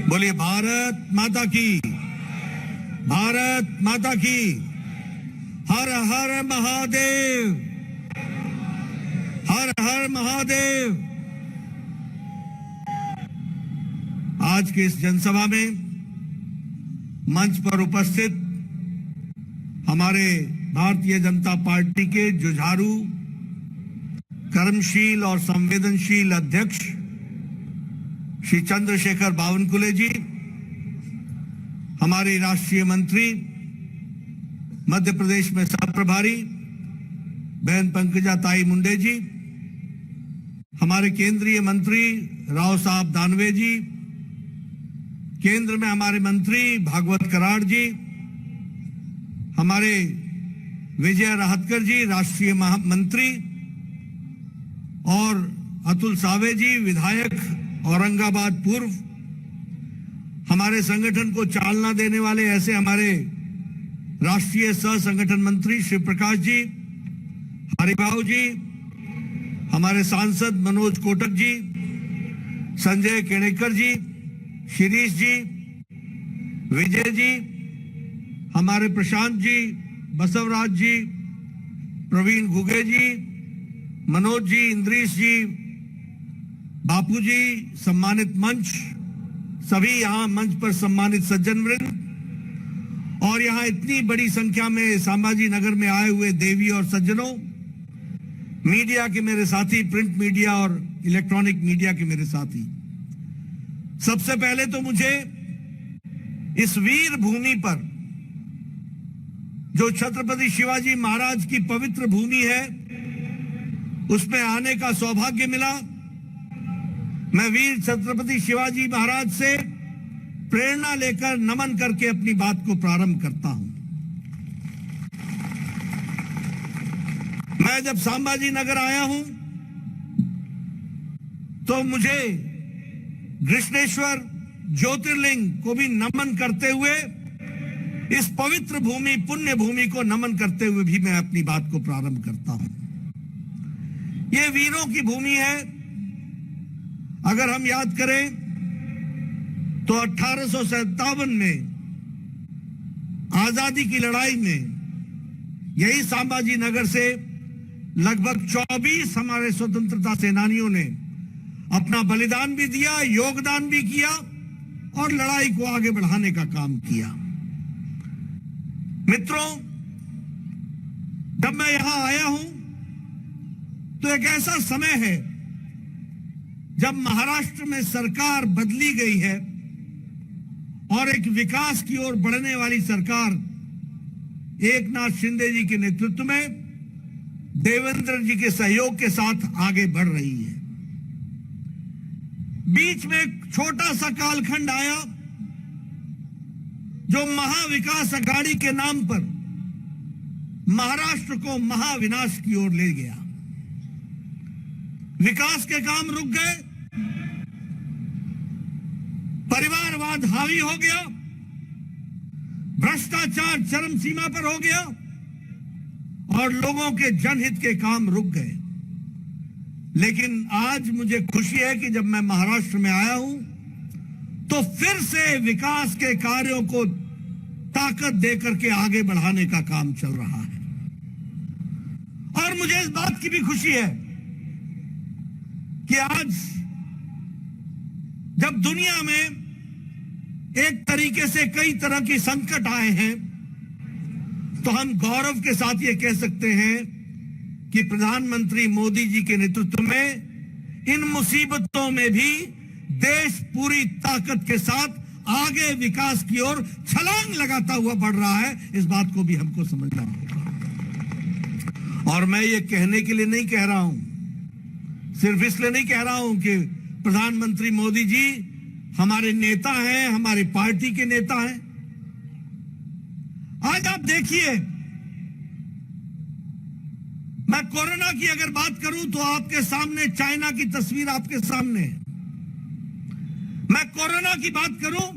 बोलिए भारत माता की, भारत माता की। हर हर महादेव, हर हर महादेव। आज की इस जनसभा में मंच पर उपस्थित हमारे भारतीय जनता पार्टी के जुझारू, कर्मशील और संवेदनशील अध्यक्ष श्री चंद्रशेखर बावनकुले जी, हमारी राष्ट्रीय मंत्री, मध्य प्रदेश में सह प्रभारी बहन पंकजा ताई मुंडे जी, हमारे केंद्रीय मंत्री राव साहब दानवे जी, केंद्र में हमारे मंत्री भागवत कराड़ जी, हमारे विजय राहतकर जी राष्ट्रीय महामंत्री, और अतुल सावे जी विधायक औरंगाबाद पूर्व, हमारे संगठन को चालना देने वाले ऐसे हमारे राष्ट्रीय सह संगठन मंत्री शिव प्रकाश जी, हरिभाऊ जी, हमारे सांसद मनोज कोटक जी, संजय केणेकर जी, शिरीष जी, विजय जी, हमारे प्रशांत जी, बसवराज जी, प्रवीण घुगे जी, मनोज जी, इंद्रीश जी, बापू जी, सम्मानित मंच, सभी यहां मंच पर सम्मानित सज्जन वृंद, और यहां इतनी बड़ी संख्या में संभाजी नगर में आए हुए देवी और सज्जनों, मीडिया के मेरे साथी, प्रिंट मीडिया और इलेक्ट्रॉनिक मीडिया के मेरे साथी, सबसे पहले तो मुझे इस वीर भूमि पर, जो छत्रपति शिवाजी महाराज की पवित्र भूमि है, उसमें आने का सौभाग्य मिला। मैं वीर छत्रपति शिवाजी महाराज से प्रेरणा लेकर नमन करके अपनी बात को प्रारंभ करता हूं। मैं जब संभाजी नगर आया हूं तो मुझे कृष्णेश्वर ज्योतिर्लिंग को भी नमन करते हुए, इस पवित्र भूमि, पुण्य भूमि को नमन करते हुए भी मैं अपनी बात को प्रारंभ करता हूं। ये वीरों की भूमि है। अगर हम याद करें तो 1857 में आजादी की लड़ाई में यही संभाजी नगर से लगभग 24 हमारे स्वतंत्रता सेनानियों ने अपना बलिदान भी दिया, योगदान भी किया और लड़ाई को आगे बढ़ाने का काम किया। मित्रों, जब मैं यहां आया हूं तो एक ऐसा समय है जब महाराष्ट्र में सरकार बदली गई है और एक विकास की ओर बढ़ने वाली सरकार एकनाथ शिंदे जी के नेतृत्व में देवेंद्र जी के सहयोग के साथ आगे बढ़ रही है। बीच में एक छोटा सा कालखंड आया जो महाविकास अघाड़ी के नाम पर महाराष्ट्र को महाविनाश की ओर ले गया। विकास के काम रुक गए, परिवारवाद हावी हो गया, भ्रष्टाचार चरम सीमा पर हो गया और लोगों के जनहित के काम रुक गए। लेकिन आज मुझे खुशी है कि जब मैं महाराष्ट्र में आया हूं तो फिर से विकास के कार्यों को ताकत देकर के आगे बढ़ाने का काम चल रहा है। और मुझे इस बात की भी खुशी है कि आज जब दुनिया में एक तरीके से कई तरह के संकट आए हैं तो हम गौरव के साथ ये कह सकते हैं कि प्रधानमंत्री मोदी जी के नेतृत्व में इन मुसीबतों में भी देश पूरी ताकत के साथ आगे विकास की ओर छलांग लगाता हुआ बढ़ रहा है। इस बात को भी हमको समझना होगा। और मैं ये कहने के लिए नहीं कह रहा हूं, सिर्फ इसलिए नहीं कह रहा हूं कि प्रधानमंत्री मोदी जी हमारे नेता हैं, हमारी पार्टी के नेता हैं। आज आप देखिए, मैं कोरोना की अगर बात करूं तो आपके सामने चाइना की तस्वीर आपके सामने है। मैं कोरोना की बात करूं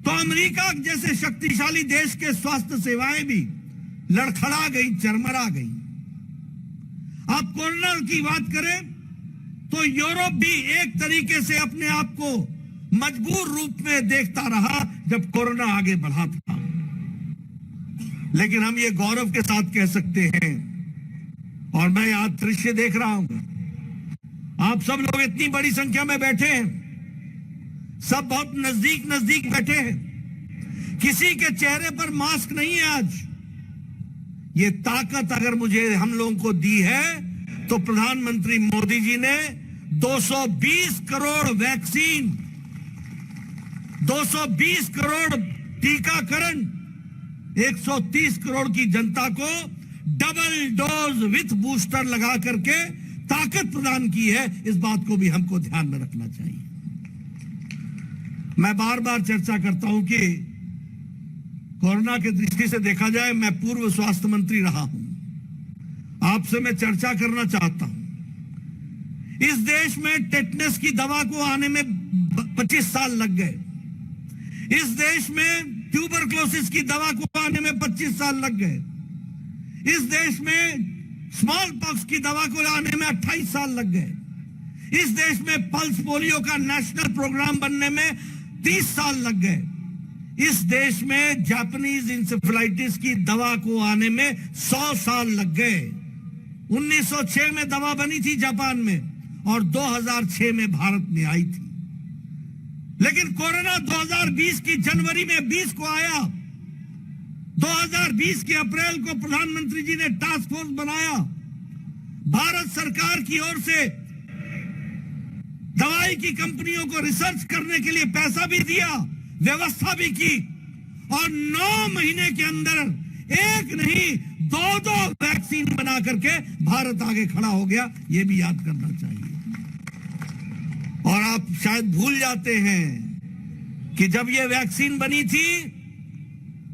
तो अमेरिका जैसे शक्तिशाली देश के स्वास्थ्य सेवाएं भी लड़खड़ा गई, चरमरा गई। आप कोरोना की बात करें तो यूरोप भी एक तरीके से अपने आप को मजबूर रूप में देखता रहा जब कोरोना आगे बढ़ा था। लेकिन हम ये गौरव के साथ कह सकते हैं, और मैं आज दृश्य देख रहा हूं, आप सब लोग इतनी बड़ी संख्या में बैठे हैं, सब बहुत नजदीक नजदीक बैठे हैं, किसी के चेहरे पर मास्क नहीं है। आज ये ताकत अगर मुझे हम लोगों को दी है तो प्रधानमंत्री मोदी जी ने 220 करोड़ वैक्सीन, 220 करोड़ टीकाकरण, 130 करोड़ की जनता को डबल डोज विथ बूस्टर लगा करके ताकत प्रदान की है। इस बात को भी हमको ध्यान में रखना चाहिए। मैं बार बार चर्चा करता हूं कि कोरोना की दृष्टि से देखा जाए, मैं पूर्व स्वास्थ्य मंत्री रहा हूं। आपसे मैं चर्चा करना चाहता हूं, इस देश में टेटनस की दवा को आने में 25 साल लग गए। इस देश में ट्यूबरक्लोसिस की दवा को आने में 25 साल लग गए। इस देश में स्मॉल पॉक्स की दवा को आने में 28 साल लग गए। इस देश में पल्स पोलियो का नेशनल प्रोग्राम बनने में 30 साल लग गए। इस देश में जापानीज इंसेफेलाइटिस की दवा को आने में 100 साल लग गए। 1906 में दवा बनी थी जापान में और 2006 में भारत में आई थी। लेकिन कोरोना 2020 की जनवरी में 20 को आया। 2020 के अप्रैल को प्रधानमंत्री जी ने टास्क फोर्स बनाया। भारत सरकार की ओर से दवाई की कंपनियों को रिसर्च करने के लिए पैसा भी दिया, व्यवस्था भी की, और 9 महीने के अंदर एक नहीं 2 वैक्सीन बना करके भारत आगे खड़ा हो गया। यह भी याद करना चाहिए। और आप शायद भूल जाते हैं कि जब यह वैक्सीन बनी थी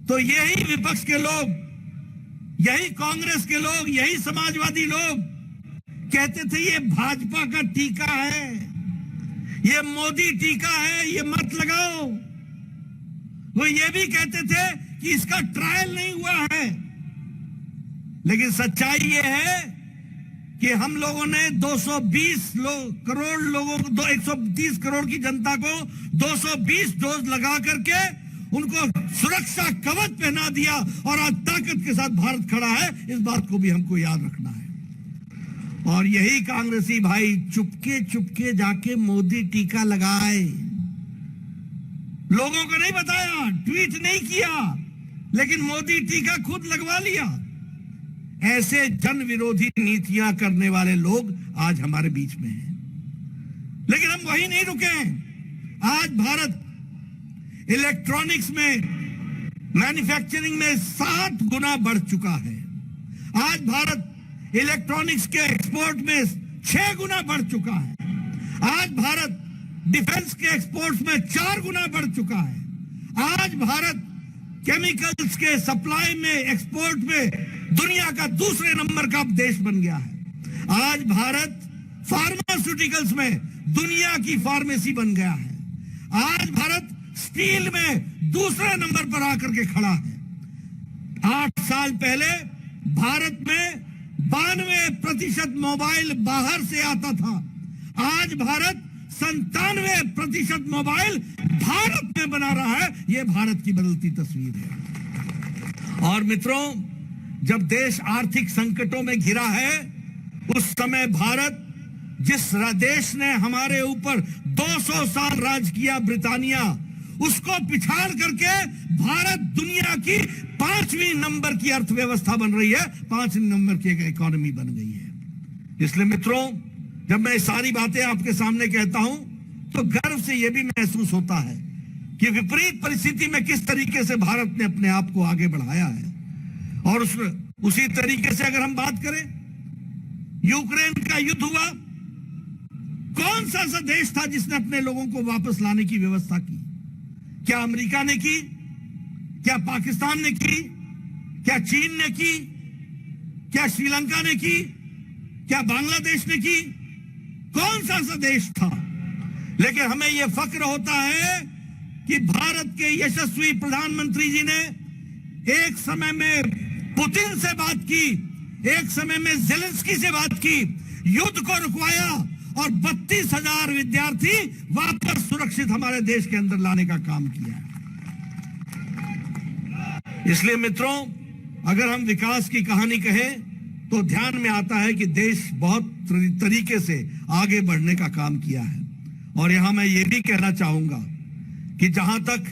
तो यही विपक्ष के लोग, यही कांग्रेस के लोग, यही समाजवादी लोग कहते थे ये भाजपा का टीका है, ये मोदी टीका है, ये मत लगाओ। वो ये भी कहते थे कि इसका ट्रायल नहीं हुआ है। लेकिन सच्चाई ये है कि हम लोगों ने 220 करोड़ लोगों को, 130 करोड़ की जनता को 220 डोज लगा करके उनको सुरक्षा कवच पहना दिया, और आज ताकत के साथ भारत खड़ा है। इस बात को भी हमको याद रखना है। और यही कांग्रेसी भाई चुपके चुपके जाके मोदी टीका लगाए, लोगों को नहीं बताया, ट्वीट नहीं किया, लेकिन मोदी टीका खुद लगवा लिया। ऐसे जन विरोधी नीतियां करने वाले लोग आज हमारे बीच में हैं। लेकिन हम वही नहीं रुके हैं। आज भारत इलेक्ट्रॉनिक्स में, मैन्युफैक्चरिंग में 7 गुना बढ़ चुका है। आज भारत इलेक्ट्रॉनिक्स के एक्सपोर्ट में 6 गुना बढ़ चुका है। आज भारत डिफेंस के एक्सपोर्ट्स में 4 गुना बढ़ चुका है। आज भारत केमिकल्स के सप्लाई में, एक्सपोर्ट में दुनिया का दूसरे नंबर का देश बन गया है। आज भारत फार्मास्यूटिकल्स में दुनिया की फार्मेसी बन गया है। आज भारत स्टील में दूसरे नंबर पर आकर के खड़ा है। 8 साल पहले भारत में 92% मोबाइल बाहर से आता था। आज भारत 97% मोबाइल भारत में बना रहा है। यह भारत की बदलती तस्वीर है। और मित्रों, जब देश आर्थिक संकटों में घिरा है, उस समय भारत, जिस देश ने हमारे ऊपर 200 साल राज किया, ब्रिटानिया, उसको पिछाड़ करके भारत दुनिया की 5वीं नंबर की अर्थव्यवस्था बन रही है, 5वीं नंबर की एक इकोनॉमी बन गई है। इसलिए मित्रों, जब मैं सारी बातें आपके सामने कहता हूं तो गर्व से यह भी महसूस होता है कि विपरीत परिस्थिति में किस तरीके से भारत ने अपने आप को आगे बढ़ाया है। और उसी तरीके से अगर हम बात करें, यूक्रेन का युद्ध हुआ, कौन सा ऐसा देश था जिसने अपने लोगों को वापस लाने की व्यवस्था की? क्या अमेरिका ने की? क्या पाकिस्तान ने की? क्या चीन ने की? क्या श्रीलंका ने की? क्या बांग्लादेश ने की? कौन सा ऐसा देश था? लेकिन हमें यह फक्र होता है कि भारत के यशस्वी प्रधानमंत्री जी ने एक समय में पुतिन से बात की, एक समय में ज़ेलेंस्की से बात की, युद्ध को रुकवाया और 32,000 विद्यार्थी वापस सुरक्षित हमारे देश के अंदर लाने का काम किया है। इसलिए मित्रों, अगर हम विकास की कहानी कहें तो ध्यान में आता है कि देश बहुत तरीके से आगे बढ़ने का काम किया है। और यहां मैं ये भी कहना चाहूंगा कि जहां तक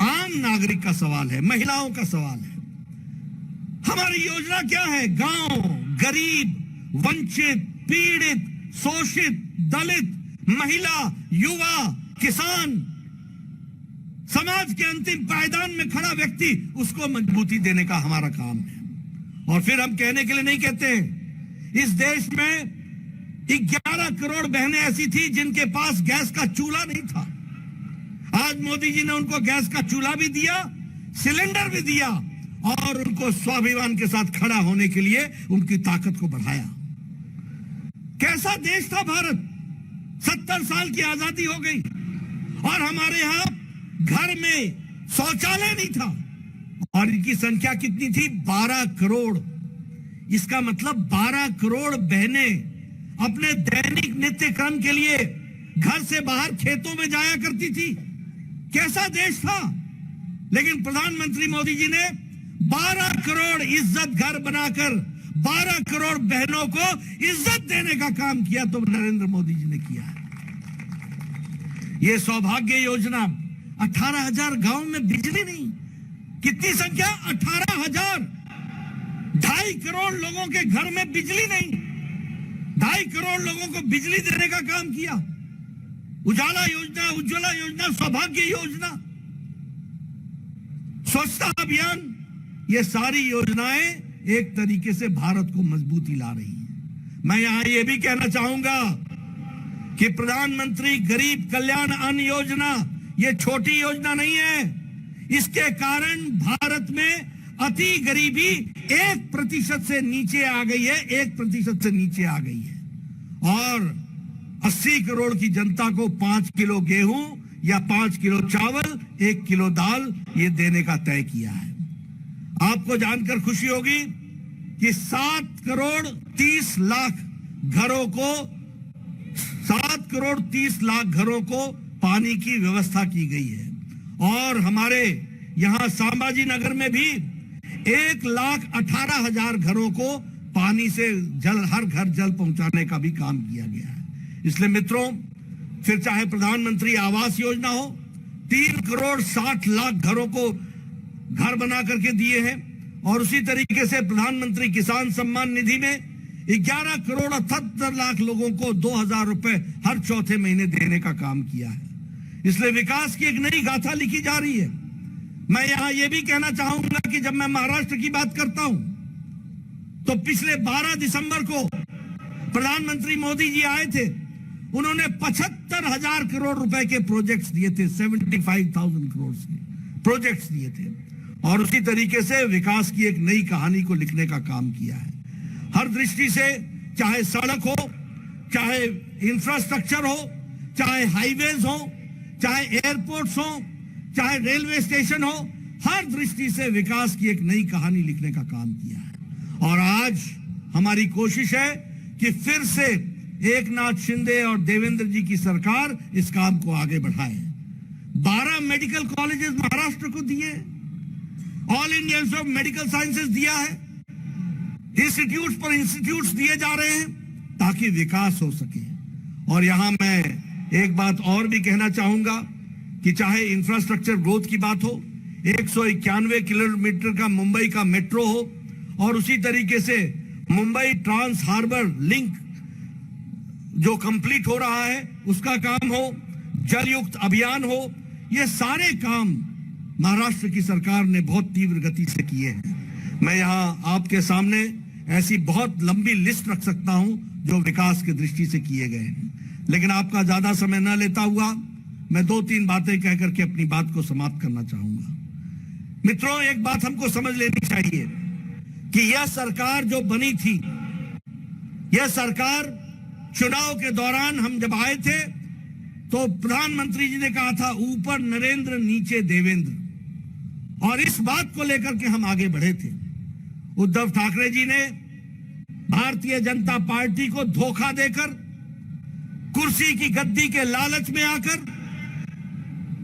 आम नागरिक का सवाल है, महिलाओं का सवाल है, हमारी योजना क्या है? गांव, गरीब, वंचित, पीड़ित, शोषित, दलित, महिला, युवा, किसान, समाज के अंतिम पायदान में खड़ा व्यक्ति, उसको मजबूती देने का हमारा काम है। और फिर हम कहने के लिए नहीं कहते हैं, इस देश में 11 करोड़ बहनें ऐसी थी जिनके पास गैस का चूल्हा नहीं था। आज मोदी जी ने उनको गैस का चूल्हा भी दिया, सिलेंडर भी दिया और उनको स्वाभिमान के साथ खड़ा होने के लिए उनकी ताकत को बढ़ाया। कैसा देश था भारत? 70 साल की आजादी हो गई और हमारे यहां घर में शौचालय नहीं था और इनकी संख्या कितनी थी? 12 करोड़। इसका मतलब 12 करोड़ बहनें अपने दैनिक नित्य क्रम के लिए घर से बाहर खेतों में जाया करती थी। कैसा देश था? लेकिन प्रधानमंत्री मोदी जी ने 12 करोड़ इज्जत घर बनाकर 12 करोड़ बहनों को इज्जत देने का काम किया, तो नरेंद्र मोदी जी ने किया है। यह सौभाग्य योजना, 18,000 गांव में बिजली नहीं। कितनी संख्या? 18,000। 2.5 करोड़ लोगों के घर में बिजली नहीं। 2.5 करोड़ लोगों को बिजली देने का काम किया। उजाला योजना, उज्ज्वला योजना, सौभाग्य योजना, स्वच्छता अभियान, ये सारी योजनाएं एक तरीके से भारत को मजबूती ला रही हैं। मैं यहां यह भी कहना चाहूंगा कि प्रधानमंत्री गरीब कल्याण अन्न योजना ये छोटी योजना नहीं है। इसके कारण भारत में अति गरीबी 1% से नीचे आ गई है, 1% से नीचे आ गई है। और 80 करोड़ की जनता को 5 किलो गेहूं या 5 किलो चावल, 1 किलो दाल ये देने का तय किया है। आपको जानकर खुशी होगी कि 7 करोड़ 30 लाख घरों को 7 करोड़ 30 लाख घरों को पानी की व्यवस्था की गई है। और हमारे यहां संभाजी नगर में भी 1,18,000 घरों को पानी से जल, हर घर जल पहुंचाने का भी काम किया गया है। इसलिए मित्रों, फिर चाहे प्रधानमंत्री आवास योजना हो, 3 करोड़ 60 लाख घरों को घर बना करके दिए हैं। और उसी तरीके से प्रधानमंत्री किसान सम्मान निधि में 11 करोड़ 78 लाख लोगों को 2,000 रुपए हर चौथे महीने देने का काम किया है। इसलिए विकास की एक नई गाथा लिखी जा रही है। मैं यहां यह भी कहना चाहूंगा कि जब मैं महाराष्ट्र की बात करता हूं तो पिछले 12 दिसंबर को प्रधानमंत्री मोदी जी आए थे। उन्होंने 75,000 करोड़ रुपए के प्रोजेक्ट्स दिए थे, 75,000 करोड़ के प्रोजेक्ट्स दिए थे। और उसी तरीके से विकास की एक नई कहानी को लिखने का काम किया है। हर दृष्टि से, चाहे सड़क हो, चाहे इंफ्रास्ट्रक्चर हो, चाहे हाईवेज हो, चाहे एयरपोर्ट्स हो, चाहे रेलवे स्टेशन हो, हर दृष्टि से विकास की एक नई कहानी लिखने का काम किया है। और आज हमारी कोशिश है कि फिर से एकनाथ शिंदे और देवेंद्र जी की सरकार इस काम को आगे बढ़ाए। 12 मेडिकल कॉलेजेस महाराष्ट्र को दिए, all India institute of medical sciences दिया है, इंस्टीट्यूट पर इंस्टीट्यूट्स दिए जा रहे हैं ताकि विकास हो सके। और यहां मैं एक बात और भी कहना चाहूंगा कि चाहे इंफ्रास्ट्रक्चर ग्रोथ की बात हो, 191 किलोमीटर का मुंबई का मेट्रो हो, और उसी तरीके से मुंबई ट्रांस हार्बर लिंक जो कंप्लीट हो रहा है उसका काम हो, जलयुक्त अभियान हो, ये सारे काम महाराष्ट्र की सरकार ने बहुत तीव्र गति से किए हैं। मैं यहां आपके सामने ऐसी बहुत लंबी लिस्ट रख सकता हूं जो विकास की दृष्टि से किए गए हैं, लेकिन आपका ज्यादा समय न लेता हुआ मैं 2-3 बातें कहकर के अपनी बात को समाप्त करना चाहूंगा। मित्रों, एक बात हमको समझ लेनी चाहिए कि यह सरकार जो बनी थी, यह सरकार चुनाव के दौरान हम जब आए थे तो प्रधानमंत्री जी ने कहा था ऊपर नरेंद्र नीचे देवेंद्र, और इस बात को लेकर के हम आगे बढ़े थे। उद्धव ठाकरे जी ने भारतीय जनता पार्टी को धोखा देकर कुर्सी की गद्दी के लालच में आकर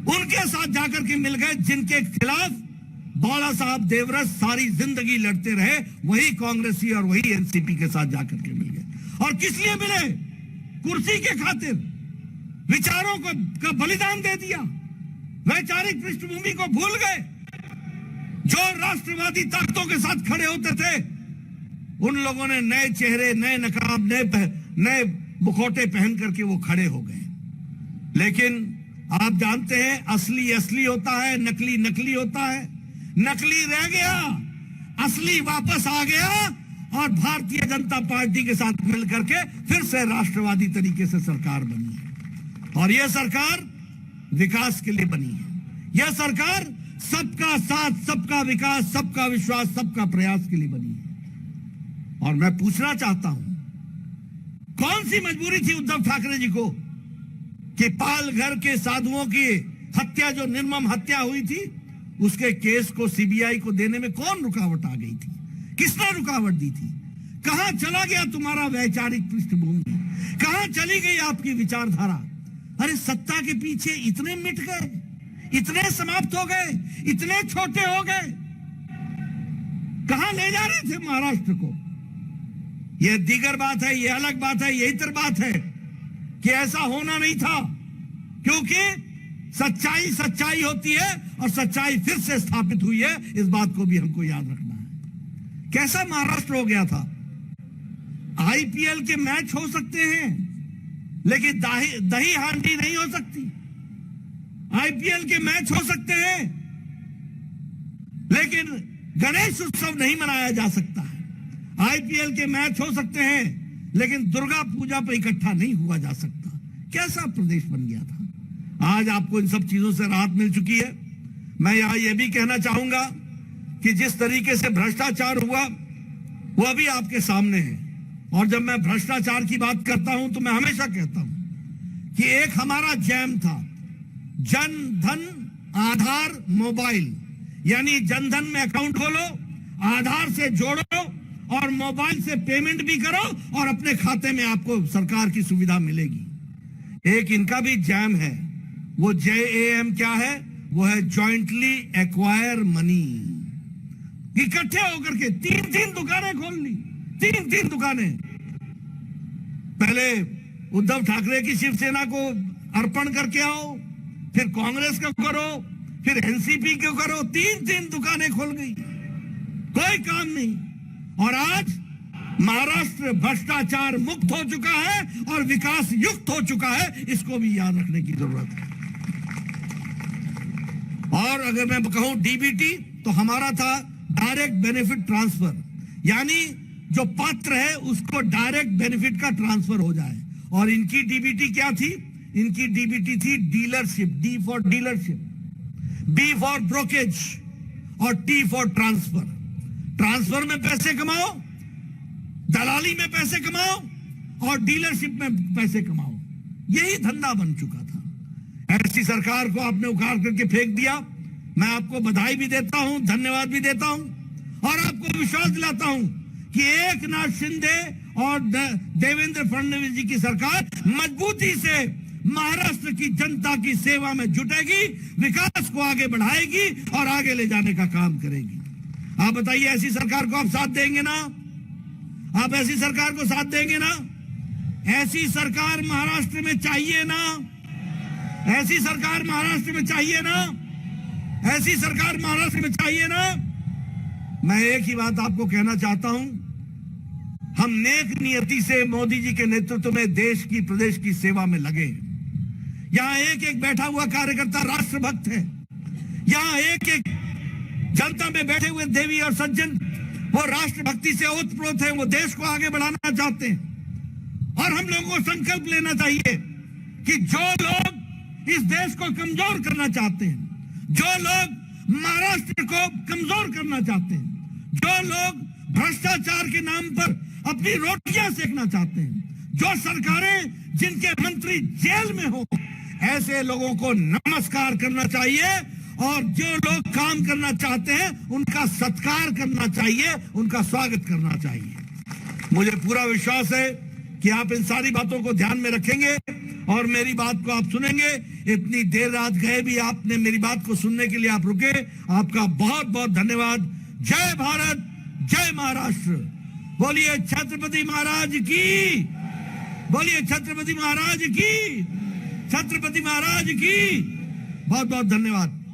उनके साथ जाकर के मिल गए जिनके खिलाफ बाला साहब देवरस सारी जिंदगी लड़ते रहे, वही कांग्रेसी और वही एनसीपी के साथ जाकर के मिल गए। और किस लिए मिले? कुर्सी के खातिर विचारों का बलिदान दे दिया, वैचारिक पृष्ठभूमि को भूल गए। जो राष्ट्रवादी ताकतों के साथ खड़े होते थे उन लोगों ने नए चेहरे, नए नकाब, नए मुखौटे पहन करके वो खड़े हो गए। लेकिन आप जानते हैं असली असली होता है, नकली नकली होता है। नकली रह गया, असली वापस आ गया और भारतीय जनता पार्टी के साथ मिलकर के फिर से राष्ट्रवादी तरीके से सरकार बनी है। और यह सरकार विकास के लिए बनी है। यह सरकार सबका साथ, सबका विकास, सबका विश्वास, सबका प्रयास के लिए बनी है। और मैं पूछना चाहता हूं, कौन सी मजबूरी थी उद्धव ठाकरे जी को कि पालघर के साधुओं की हत्या, जो निर्मम हत्या हुई थी, उसके केस को सीबीआई को देने में कौन रुकावट आ गई थी? किसने रुकावट दी थी? कहां चला गया तुम्हारा वैचारिक पृष्ठभूमि? कहां चली गई आपकी विचारधारा? अरे सत्ता के पीछे इतने मिट गए, इतने समाप्त हो गए, इतने छोटे हो गए। कहां ले जा रहे थे महाराष्ट्र को? यह दीगर बात है, यह अलग बात है, यही तर बात है कि ऐसा होना नहीं था, क्योंकि सच्चाई सच्चाई होती है और सच्चाई फिर से स्थापित हुई है। इस बात को भी हमको याद रखना है। कैसा महाराष्ट्र हो गया था? आईपीएल के मैच हो सकते हैं लेकिन दही हांडी नहीं हो सकती। आईपीएल के मैच हो सकते हैं लेकिन गणेश उत्सव नहीं मनाया जा सकता है। आईपीएल के मैच हो सकते हैं लेकिन दुर्गा पूजा पर इकट्ठा नहीं हुआ जा सकता। कैसा प्रदेश बन गया था? आज आपको इन सब चीजों से राहत मिल चुकी है। मैं यहां यह भी कहना चाहूंगा कि जिस तरीके से भ्रष्टाचार हुआ वो अभी आपके सामने है। और जब मैं भ्रष्टाचार की बात करता हूं तो मैं हमेशा कहता हूं कि एक हमारा जैम था, जन धन आधार मोबाइल, यानी जनधन में अकाउंट खोलो, आधार से जोड़ो और मोबाइल से पेमेंट भी करो और अपने खाते में आपको सरकार की सुविधा मिलेगी। एक इनका भी जैम है, वो JAM क्या है? वो है जॉइंटली एक्वायर मनी। इकट्ठे होकर के तीन दुकानें खोल ली, तीन दुकानें। पहले उद्धव ठाकरे की शिवसेना को अर्पण करके आओ, फिर कांग्रेस को करो, फिर एनसीपी को करो, तीन दुकानें खोल गई, कोई काम नहीं। और आज महाराष्ट्र भ्रष्टाचार मुक्त हो चुका है और विकास युक्त हो चुका है। इसको भी याद रखने की जरूरत है। और अगर मैं कहूं डीबीटी, तो हमारा था डायरेक्ट बेनिफिट ट्रांसफर, यानी जो पात्र है उसको डायरेक्ट बेनिफिट का ट्रांसफर हो जाए। और इनकी डीबीटी क्या थी? इनकी डीबीटी थी dealership, D for dealership, B for brokerage और टी फॉर ट्रांसफर। ट्रांसफर में पैसे कमाओ, दलाली में पैसे कमाओ और डीलरशिप में पैसे कमाओ। यही धंधा बन चुका था। ऐसी सरकार को आपने उखाड़ करके फेंक दिया। मैं आपको बधाई भी देता हूं, धन्यवाद भी देता हूं और आपको विश्वास दिलाता हूं कि एकनाथ शिंदे और देवेंद्र फडणवीस जी की सरकार मजबूती से महाराष्ट्र की जनता की सेवा में जुटेगी, विकास को आगे बढ़ाएगी और आगे ले जाने का काम करेगी। आप बताइए, ऐसी सरकार को आप साथ देंगे ना? आप ऐसी सरकार को साथ देंगे ना? ऐसी सरकार महाराष्ट्र में चाहिए ना? ऐसी सरकार महाराष्ट्र में चाहिए ना? ऐसी सरकार महाराष्ट्र में चाहिए ना? मैं एक ही बात आपको कहना चाहता हूं, हम नेक नियति से मोदी जी के नेतृत्व में देश की, प्रदेश की सेवा में लगे। यहां एक एक बैठा हुआ कार्यकर्ता राष्ट्रभक्त है। यहां एक एक जनता में बैठे हुए देवी और सज्जन वो राष्ट्रभक्ति से ओतप्रोत है, वो देश को आगे बढ़ाना चाहते हैं। और हम लोगों को संकल्प लेना चाहिए कि जो लोग इस देश को कमजोर करना चाहते हैं, जो लोग महाराष्ट्र को कमजोर करना चाहते हैं, जो लोग भ्रष्टाचार के नाम पर अपनी रोटियां सेकना चाहते हैं, जो सरकारें जिनके मंत्री जेल में हो, ऐसे लोगों को नमस्कार करना चाहिए और जो लोग काम करना चाहते हैं उनका सत्कार करना चाहिए, उनका स्वागत करना चाहिए। मुझे पूरा विश्वास है कि आप इन सारी बातों को ध्यान में रखेंगे और मेरी बात को आप सुनेंगे। इतनी देर रात गए भी आपने मेरी बात को सुनने के लिए आप रुके, आपका बहुत बहुत धन्यवाद। जय भारत, जय महाराष्ट्र। बोलिए छत्रपति महाराज की, बोलिए छत्रपति महाराज की, छत्रपति महाराज की। बहुत बहुत धन्यवाद।